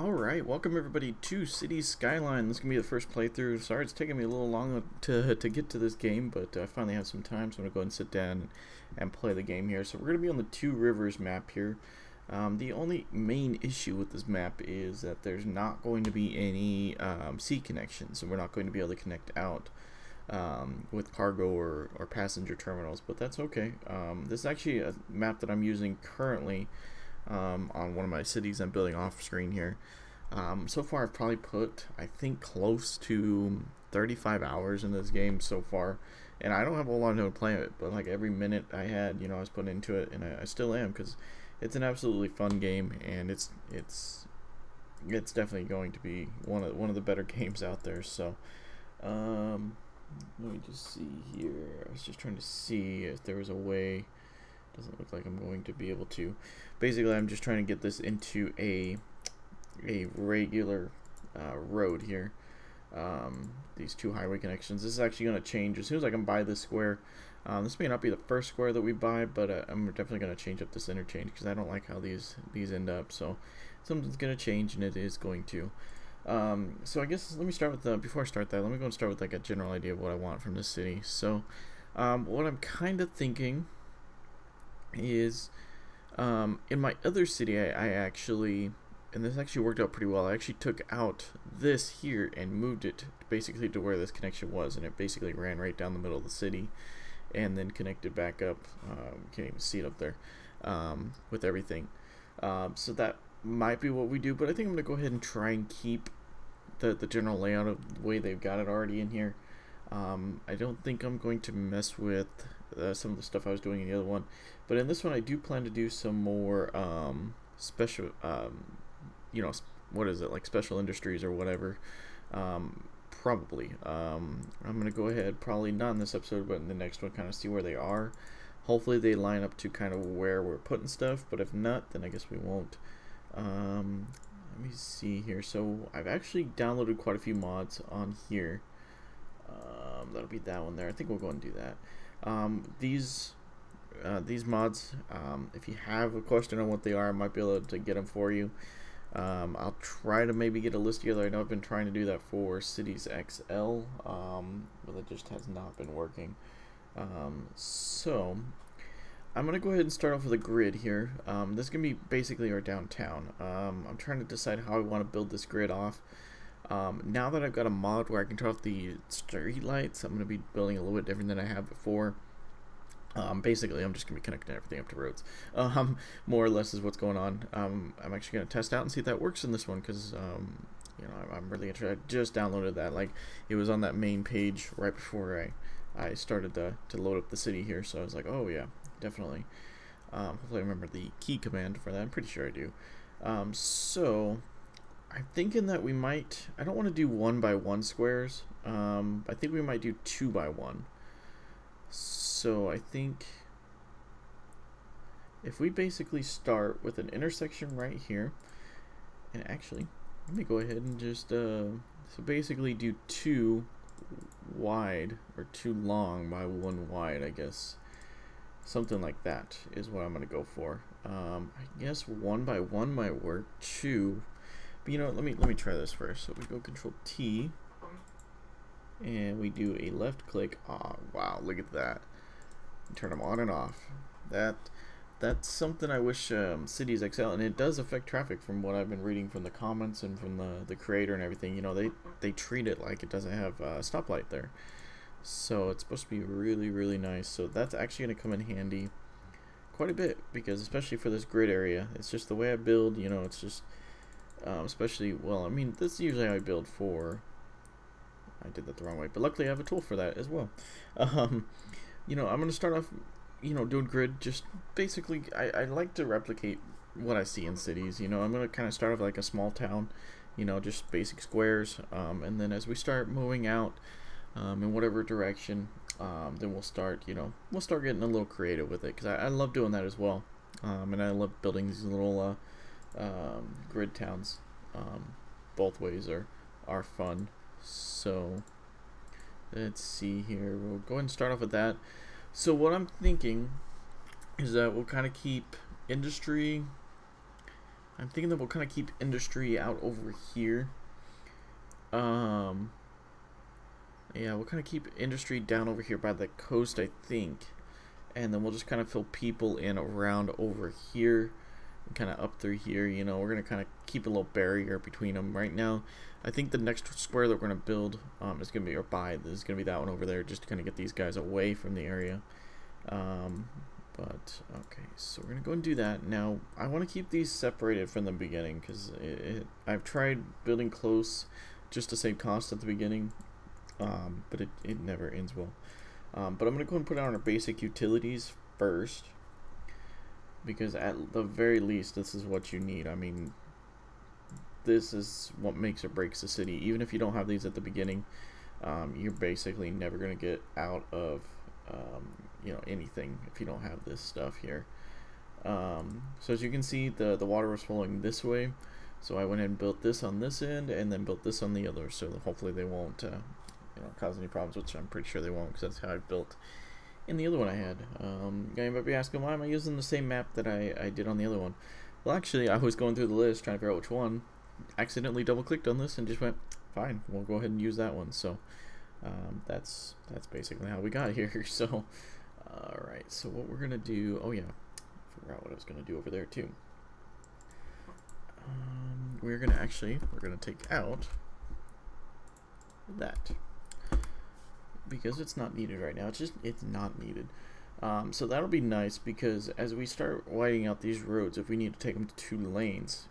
Alright, welcome everybody to Cities Skyline. This is going to be the first playthrough. Sorry it's taking me a little long to get to this game, but I finally have some time, so I'm going to go ahead and sit down and play the game here. So we're going to be on the Two Rivers map here. The only main issue with this map is that there's not going to be any sea connections, so we're not going to be able to connect out with cargo or passenger terminals, but that's okay. This is actually a map that I'm using currently on one of my cities I'm building off screen here. So far I've probably put, I think, close to 35 hours in this game so far, and I don't have a whole lot of time to play it, but like every minute I had, I was putting into it, and I still am, because it's an absolutely fun game, and it's definitely going to be one of the better games out there. So let me just see here. I was just trying to see if there was a way. Doesn't look like I'm going to be able to. Basically, I'm just trying to get this into a regular road here. These two highway connections. This is actually going to change as soon as I can buy this square. This may not be the first square that we buy, but I'm definitely going to change up this interchange because I don't like how these end up. So something's going to change, and it is going to. So I guess let me start with before I start that, let me go and start with like a general idea of what I want from this city. So what I'm kind of thinking is in my other city I actually, and this actually worked out pretty well, I actually took out this here and moved it basically to where this connection was, and it basically ran right down the middle of the city and then connected back up. Can't even see it up there with everything. So that might be what we do, but I think I'm gonna go ahead and try and keep the general layout of the way they've got it already in here. I don't think I'm going to mess with some of the stuff I was doing in the other one, but in this one I do plan to do some more special, what is it, like special industries or whatever. Probably. I'm gonna go ahead, probably not in this episode, but in the next one, kind of see where they are. Hopefully they line up to kind of where we're putting stuff, but if not, then I guess we won't. Let me see here. So I've actually downloaded quite a few mods on here. That'll be that one there. I think we'll go and do that. These mods, if you have a question on what they are, I might be able to get them for you. I'll try to maybe get a list together. I know I've been trying to do that for Cities XL, but it just has not been working. So I'm gonna go ahead and start off with a grid here. This is gonna be basically our downtown. I'm trying to decide how I want to build this grid off. Now that I've got a mod where I can turn off the street lights, I'm going to be building a little bit different than I have before. Basically, I'm just going to be connecting everything up to roads. More or less is what's going on. I'm actually going to test out and see if that works in this one, because I'm really interested. I just downloaded that. Like, it was on that main page right before I started to load up the city here, so I was like, oh yeah, definitely. Hopefully I remember the key command for that. I'm pretty sure I do. So I'm thinking that we might, I don't want to do 1x1 squares. I think we might do 2x1. So I think if we basically start with an intersection right here, and actually let me go ahead and just so basically do 2 wide or 2 long by 1 wide, I guess. Something like that is what I'm going to go for. I guess 1x1 might work. 2. But you know what, let me try this first. So we go Control T and we do a left click. Oh wow, look at that. Turn them on and off. That's something I wish Cities XL, and it does affect traffic from what I've been reading from the comments and from the creator and everything. They treat it like it doesn't have a stoplight there. So it's supposed to be really, really nice. So that's actually going to come in handy quite a bit, because especially for this grid area, it's just the way I build, it's just especially, well, I mean, this is usually how I build for, I did that the wrong way, but luckily I have a tool for that as well. I'm going to start off, doing grid, just basically, I like to replicate what I see in cities. I'm going to kind of start off like a small town, just basic squares, and then as we start moving out in whatever direction, then we'll start getting a little creative with it, because I love doing that as well, and I love building these little grid towns. Both ways are fun. So let's see here, we'll go ahead and start off with that. So what I'm thinking is that we'll kind of keep industry I'm thinking that we'll kind of keep industry out over here. Yeah, we'll kind of keep industry down over here by the coast, I think. And then we'll just kind of fill people in around over here. Kind of up through here, you know, we're going to kind of keep a little barrier between them right now. I think the next square that we're going to build is going to be, or buy, is going to be that one over there, just to kind of get these guys away from the area. But, okay, so we're going to go and do that. Now, I want to keep these separated from the beginning, because I've tried building close just to save cost at the beginning, but it never ends well. But I'm going to go and put on our basic utilities first, because at the very least, this is what you need. I mean, this is what makes or breaks the city. Even if you don't have these at the beginning, you're basically never going to get out of you know, anything if you don't have this stuff here. So as you can see, the water was flowing this way, so I went ahead and built this on this end and then built this on the other, so hopefully they won't you know, cause any problems, which I'm pretty sure they won't, because that's how I built in the other one I had. You might be asking, why am I using the same map that I did on the other one? Well, actually, I was going through the list trying to figure out which one, accidentally double clicked on this and just went, fine, we'll go ahead and use that one. So that's basically how we got here. So alright, so what we're gonna do, oh yeah, I forgot what I was gonna do over there too. We're gonna take out that, because it's not needed right now. It's not needed. So that'll be nice, because as we start widening out these roads, if we need to take them to 2 lanes,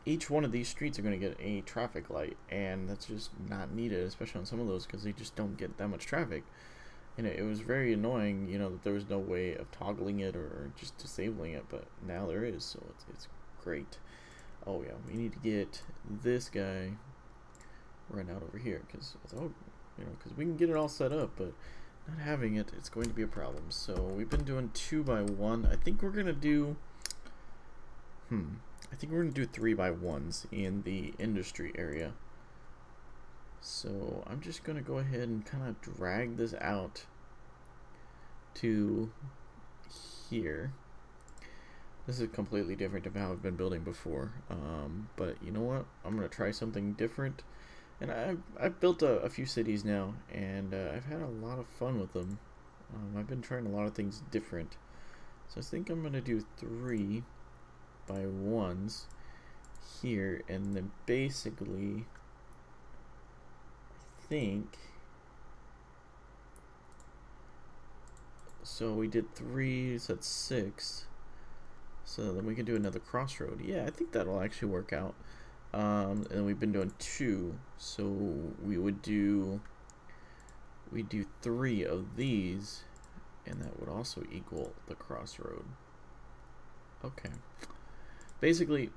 each one of these streets are going to get a traffic light, and that's just not needed, especially on some of those, because they just don't get that much traffic. And it was very annoying, you know, that there was no way of toggling it or just disabling it, but now there is, so it's great. Oh yeah, we need to get this guy run out over here, because you know, because we can get it all set up, but not having it, it's going to be a problem. So we've been doing 2x1. I think we're gonna do I think we're gonna do 3x1s in the industry area. So I'm just gonna go ahead and kind of drag this out to here. This is completely different from how I've been building before, but you know what, I'm gonna try something different. And I've built a few cities now, and I've had a lot of fun with them. I've been trying a lot of things different. So I think I'm going to do 3x1s here, and then basically, I think, so we did 3, so that's 6. So then we can do another crossroad. Yeah, I think that'll actually work out. And we've been doing 2, so we do 3 of these, and that would also equal the crossroad. Okay, basically,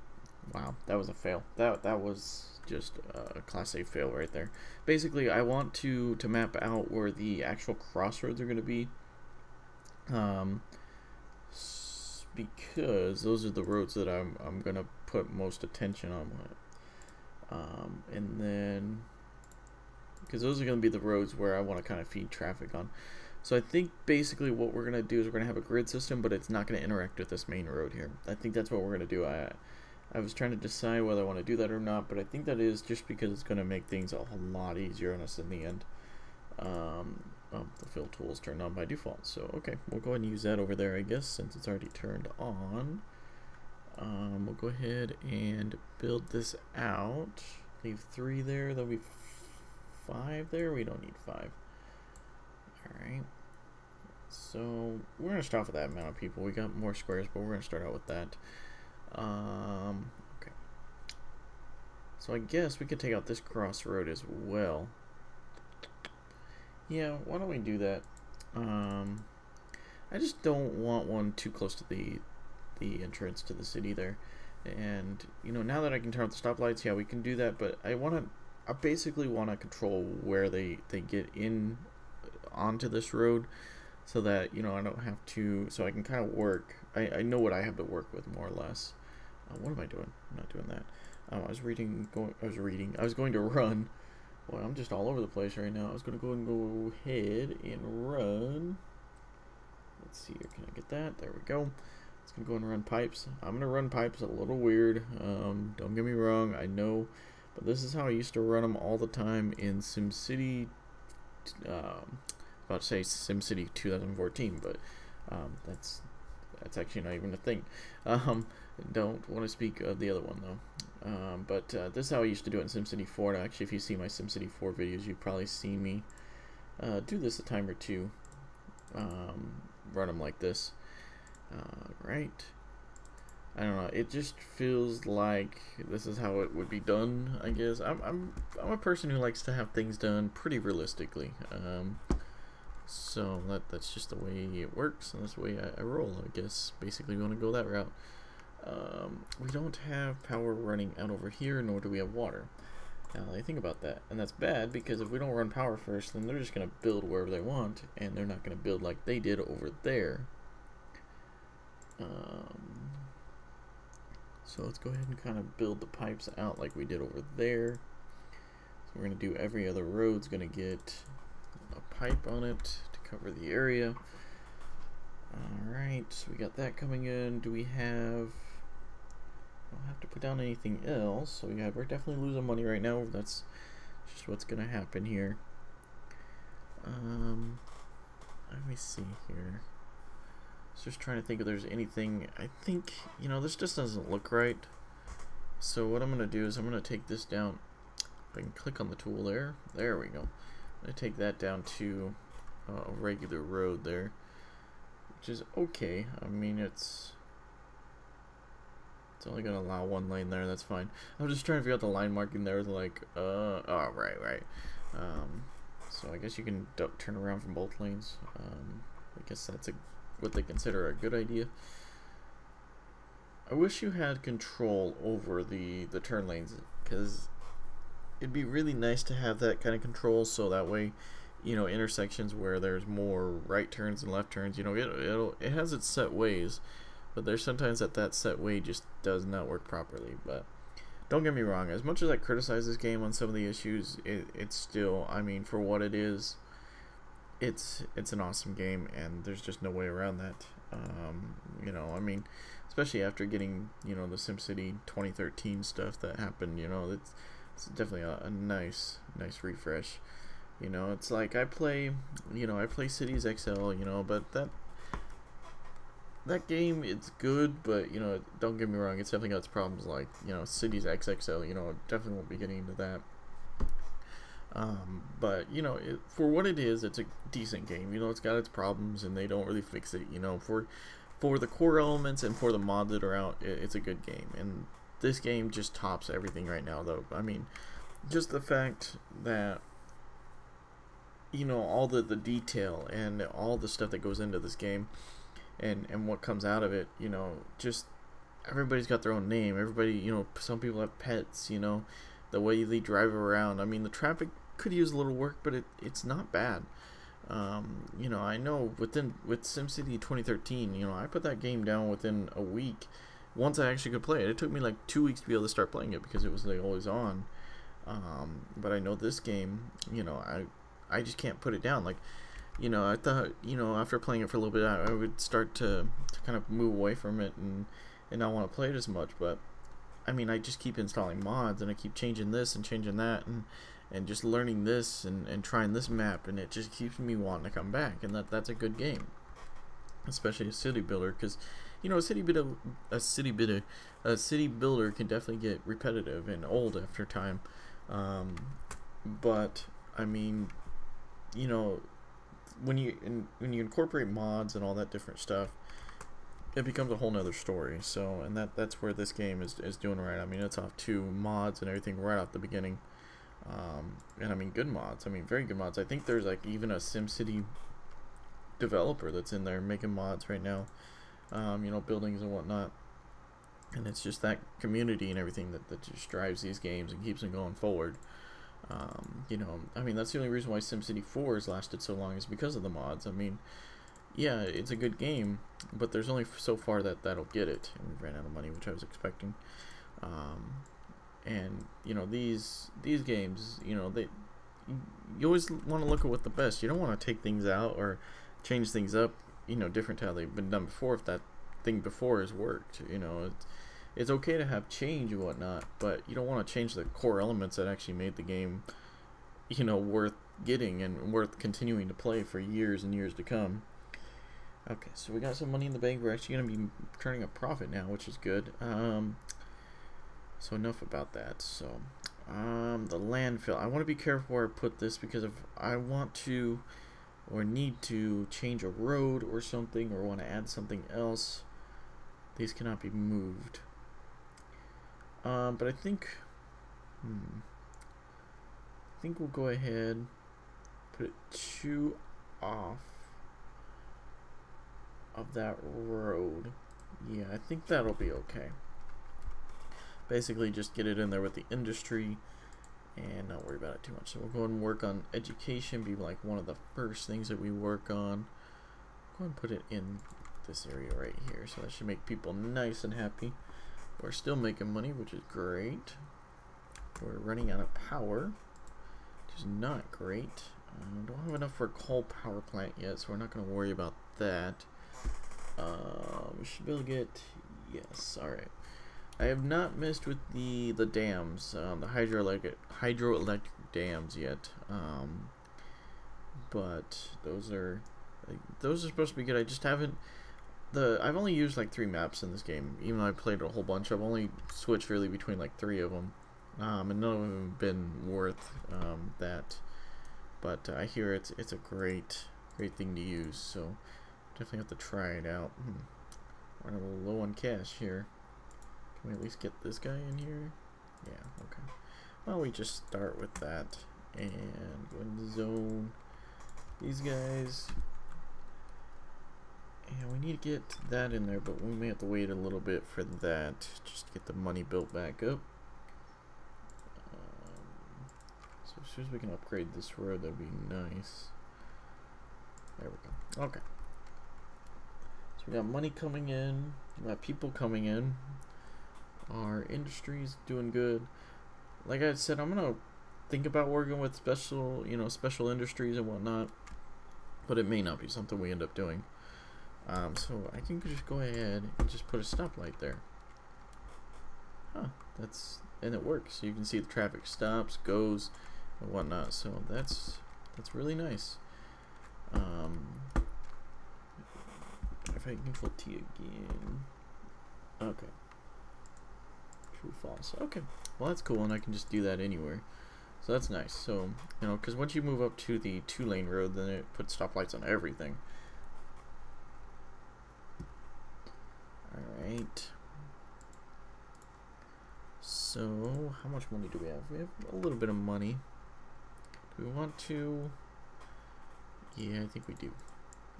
wow, that was a fail. That was just a class A fail right there. Basically, I want to map out where the actual crossroads are going to be, because those are the roads that I'm gonna put most attention on. And then, because those are going to be the roads where I want to kind of feed traffic on. So I think basically what we're going to do is we're going to have a grid system, but it's not going to interact with this main road here. I think that's what we're going to do. I was trying to decide whether I want to do that or not, but I think that is just because it's going to make things a lot easier on us in the end. Oh, the fill tool is turned on by default, so okay, we'll go ahead and use that over there, I guess, since it's already turned on. We'll go ahead and build this out. Leave 3 there. There'll be 5 there. We don't need 5. Alright. So we're going to start off with that amount of people. We got more squares, but we're going to start out with that. Okay. So I guess we could take out this crossroad as well. Yeah, why don't we do that? I just don't want one too close to the entrance to the city there. And you know, now that I can turn off the stoplights, yeah, we can do that, but I basically want to control where they get in onto this road, so that, you know, I don't have to, so I can kind of work, I know what I have to work with more or less. What am I doing? I'm not doing that. I was going to run. Boy, I'm just all over the place right now. I was going to go ahead and run. Let's see here, can I get that? There we go. It's gonna go and run pipes. I'm gonna run pipes a little weird. Don't get me wrong, I know, but this is how I used to run them all the time in SimCity. About to say SimCity 2014, but that's actually not even a thing. Don't want to speak of the other one though. But this is how I used to do it in SimCity 4. And actually, if you see my SimCity 4 videos, you've probably seen me do this a time or two. Run them like this. Right. I don't know. It just feels like this is how it would be done. I guess I'm a person who likes to have things done pretty realistically. So that's just the way it works, and that's the way I roll. I guess basically we want to go that route. We don't have power running out over here, nor do we have water. Now I think about that, and that's bad because if we don't run power first, then they're just going to build wherever they want, and they're not going to build like they did over there. So let's go ahead and kind of build the pipes out like we did over there. So we're going to do every other road's going to get a pipe on it to cover the area. Alright, so we got that coming in. Do we have... I don't have to put down anything else, so yeah, we're definitely losing money right now. That's just what's going to happen here. Let me see here. Just trying to think if there's anything. I think, you know, this just doesn't look right. So what I'm going to do is I'm going to take this down. If I can click on the tool there. There we go. I'm going to take that down to a regular road there, which is okay. I mean, it's only going to allow one lane there. That's fine. I'm just trying to figure out the line marking there. Like, oh, right. So I guess you can turn around from both lanes. I guess that's what they consider a good idea. I wish you had control over the turn lanes, because it'd be really nice to have that kind of control, so that way, you know, intersections where there's more right turns and left turns, you know, it has its set ways, but there's sometimes that set way just does not work properly. But don't get me wrong, as much as I criticize this game on some of the issues, it's still, I mean, for what it is, it's an awesome game, and there's just no way around that. You know, I mean, especially after getting, you know, the SimCity 2013 stuff that happened, you know, it's definitely a nice refresh. You know, it's like I play Cities XL, you know, but that game, it's good, but, you know, don't get me wrong, it's definitely got its problems, like, you know, Cities XXL, you know, definitely won't be getting into that. But, you know, for what it is, it's a decent game. You know, it's got its problems, and they don't really fix it. You know, for the core elements and for the mods that are out, it's a good game. And this game just tops everything right now, though. I mean, just the fact that, you know, all the detail and all the stuff that goes into this game, and what comes out of it, you know, just everybody's got their own name. Everybody, you know, some people have pets, you know, the way they drive around. I mean, the traffic could use a little work, but it's not bad. You know, I know with SimCity 2013, you know, I put that game down within a week once I actually could play it. It took me like 2 weeks to be able to start playing it because it was like always on. But I know this game, you know, I just can't put it down. Like, you know, I thought, you know, after playing it for a little bit, I would start to kind of move away from it and not want to play it as much. But I mean, I just keep installing mods, and I keep changing this and changing that, and just learning this and trying this map, and it just keeps me wanting to come back. And that's a good game, especially a city builder, because, you know, a city builder can definitely get repetitive and old after time. But I mean, you know, when you incorporate mods and all that different stuff, it becomes a whole nother story. So, and that's where this game is doing right. I mean, it's off 2 mods and everything right off the beginning. And I mean, good mods. I mean, very good mods. I think there's like even a SimCity developer that's in there making mods right now. You know, buildings and whatnot. And it's just that community and everything that just drives these games and keeps them going forward. You know, I mean, that's the only reason why SimCity 4 has lasted so long, is because of the mods. I mean, yeah, it's a good game, but there's only so far that'll get it, and we ran out of money, which I was expecting. And you know, these games, you know, you always want to look at what the best. You don't want to take things out or change things up, you know, different to how they've been done before, if that everything before has worked. You know, it's okay to have change and whatnot, but you don't want to change the core elements that actually made the game, you know, worth getting and worth continuing to play for years and years to come. Okay, so we got some money in the bank. We're actually going to be turning a profit now, which is good. So enough about that. So the landfill, I want to be careful where I put this, because if I want to or need to change a road or something, or want to add something else, these cannot be moved. But I think we'll go ahead, put it 2 off of that road. Yeah, I think that'll be okay. Basically just get it in there with the industry and not worry about it too much. So we'll go and work on education, be like one of the first things that we work on. Go and put it in this area right here, so that should make people nice and happy. We're still making money, which is great. We're running out of power, which is not great. Don't have enough for a coal power plant yet, so we're not going to worry about that. We should be able to get, yes, alright. I have not messed with the dams, the hydroelectric dams yet, but those are supposed to be good. I just haven't, I've only used like 3 maps in this game, even though I played a whole bunch. I've only switched really between like 3 of them, and none of them have been worth that. But I hear it's a great thing to use, so definitely have to try it out. We're a little low on cash here. Can we at least get this guy in here? Yeah, okay. Well, we just start with that and go into zone these guys. And we need to get that in there, but we may have to wait a little bit for that, just to get the money built back up. So as soon as we can upgrade this road, that'd be nice. There we go. Okay. So we got money coming in, we got people coming in. Our industry's doing good. Like I said, I'm gonna think about working with special industries and whatnot, but it may not be something we end up doing. So I can just go ahead and just put a stoplight there. Huh? And it works. So you can see the traffic stops, goes, and whatnot. So that's really nice. If I control T again, okay. True, false. Okay, well that's cool, and I can just do that anywhere. So that's nice. So, you know, because once you move up to the 2-lane road, then it puts stoplights on everything. Alright. So, how much money do we have? We have a little bit of money. Do we want to? Yeah, I think we do.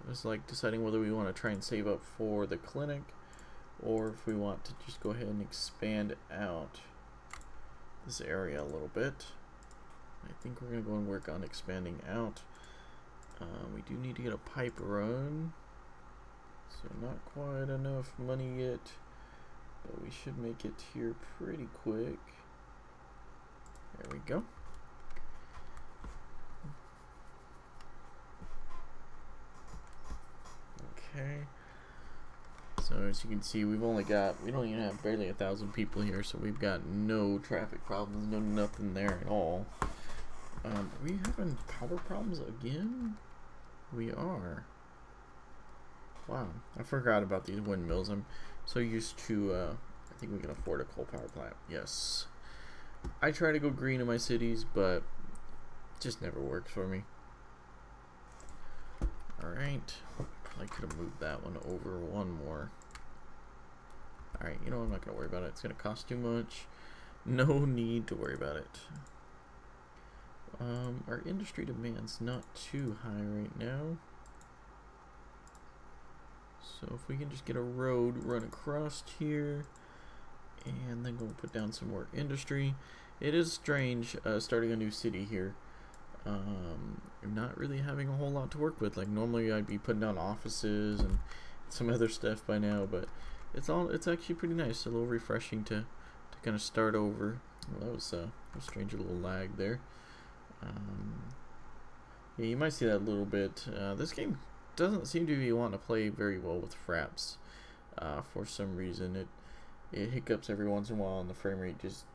It's like deciding whether we want to try and save up for the clinic, or if we want to just go ahead and expand out this area a little bit. I think we're going to go and work on expanding out. We do need to get a pipe run, so not quite enough money yet, but we should make it here pretty quick. There we go. Okay. So as you can see, we don't even have barely 1,000 people here, so we've got no traffic problems, nothing there at all. Are we having power problems again? We are. Wow, I forgot about these windmills. I'm so used to, I think we can afford a coal power plant. Yes. I try to go green in my cities, but it just never works for me. Alright. I could have moved that one over one more. Alright, you know, I'm not going to worry about it. It's going to cost too much. No need to worry about it. Our industry demand's not too high right now. So if we can just get a road run across here, and then go put down some more industry. It is strange starting a new city here. I'm not really having a whole lot to work with. Like normally I'd be putting down offices and some other stuff by now, but it's actually pretty nice. A little refreshing to kind of start over. Well, that was a strange little lag there. Yeah, you might see that a little bit. This game doesn't seem to be wanting to play very well with fraps. For some reason it hiccups every once in a while, and the frame rate just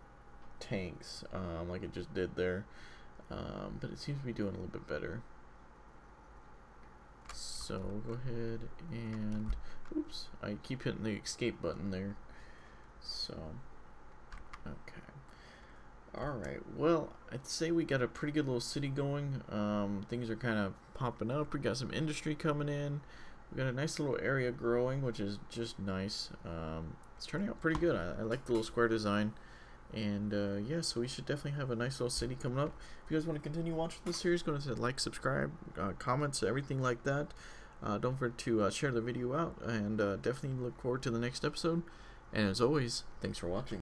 tanks, like it just did there. But it seems to be doing a little bit better. So we'll go ahead and, oops, I keep hitting the escape button there. So, okay. Alright, well, I'd say we got a pretty good little city going. Things are kind of popping up. We got some industry coming in. We got a nice little area growing, which is just nice. It's turning out pretty good. I like the little square design. And yeah, so we should definitely have a nice little city coming up. If you guys want to continue watching this series, go ahead and like, subscribe, comments, everything like that. Don't forget to share the video out, and definitely look forward to the next episode. And as always, thanks for watching.